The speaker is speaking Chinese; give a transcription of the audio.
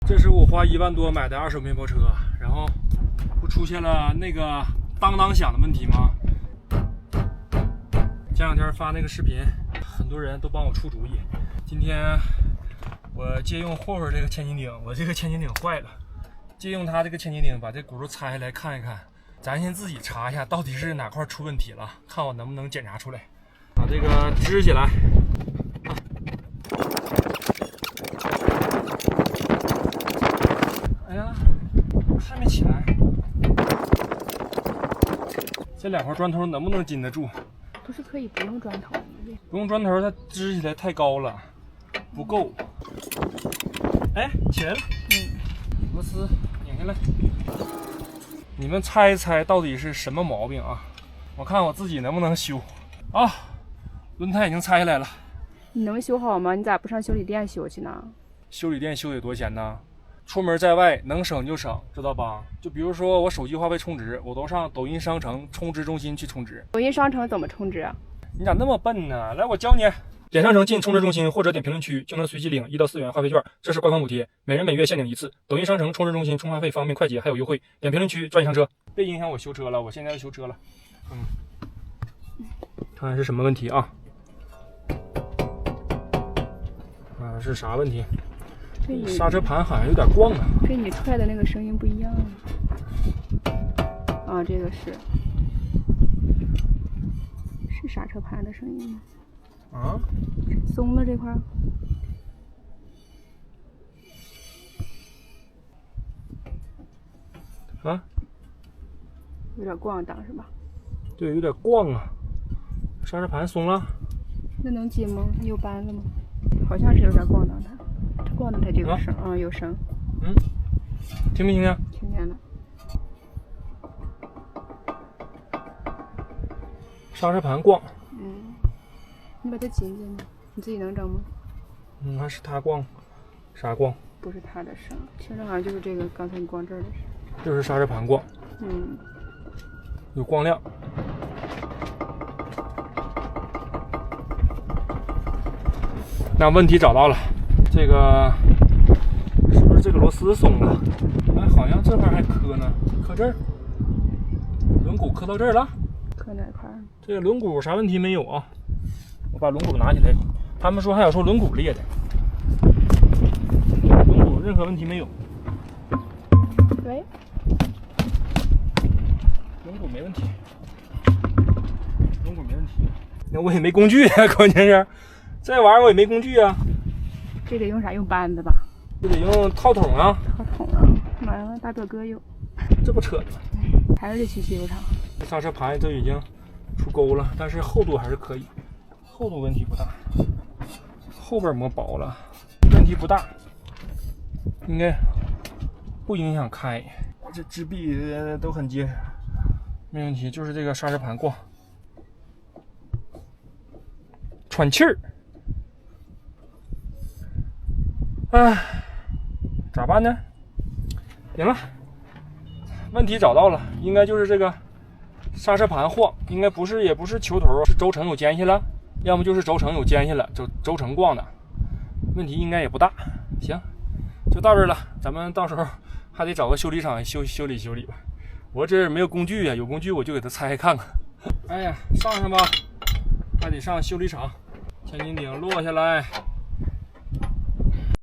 这是我花1万多买的二手面包车，然后不出现了那个当当响的问题吗？前两天发那个视频，很多人都帮我出主意。今天我借用霍霍这个千斤顶，我这个千斤顶坏了，借用它这个千斤顶把这轱辘拆下来看一看，咱先自己查一下到底是哪块出问题了，看我能不能检查出来。把这个支起来。哎呀，还没起来。这2块砖头能不能禁得住？不是可以不用砖头吗？不用砖头，它支起来太高了，不够。哎，起来了。螺丝拧下来。你们猜一猜到底是什么毛病啊？我看我自己能不能修啊？轮胎已经拆下来了。你能修好吗？你咋不上修理店修去呢？修理店修得多钱呢？出门在外能省就省，知道吧？就比如说我手机话费充值，我都上抖音商城充值中心去充值。抖音商城怎么充值啊？你咋那么笨呢？来，我教你。点商城进充值中心或者点评论区就能随机领1到4元话费券，这是官方补贴，每人每月限领1次。抖音商城充值中心充话费方便快捷，还有优惠。点评论区专业上车，别影响我修车了，我现在要修车了。看看是什么问题啊？是啥问题？刹车盘好像有点晃啊，跟你踹的那个声音不一样啊。这个是刹车盘的声音吗？啊，松了这块啊，有点咣当是吧？对，有点晃啊。刹车盘松了，那能接吗？你有扳子吗？好像是有点咣当它。咣当它就有声啊，有声。听没听见？听见了。刹车盘晃。你把它紧紧的，你自己能整吗？还是它晃，啥晃？不是它的声，听着好像就是这个刚才你光这儿的声。就是刹车盘晃。有光亮。那问题找到了，这个是不是这个螺丝松了？哎，好像这块还磕呢，磕这儿，轮毂磕到这儿了。磕哪块？这个轮毂啥问题没有啊？我把轮毂拿起来，他们说还有说轮毂裂的，轮毂任何问题没有。喂，轮毂没问题，轮毂没问题。那我也没工具啊，关键是这玩意儿我也没工具啊。这得用啥？用扳子吧？这得用套筒啊。套筒啊！妈呀，大哥哥有。这不扯呢？还是得去修它。刹车盘都已经出沟了，但是厚度还是可以，厚度问题不大。后边磨薄了，问题不大，应该不影响开。这支臂都很结实，没问题。就是这个刹车盘晃，喘气儿。哎，咋办呢？行了，问题找到了，应该就是这个刹车盘晃，应该不是，也不是球头，是轴承有间隙了，要么就是轴承有间隙了，轴承晃的，问题应该也不大。行，就到这儿了，咱们到时候还得找个修理厂修理吧。我这没有工具啊，有工具我就给它拆开看看。哎呀，上吧，还得上修理厂，千斤顶落下来。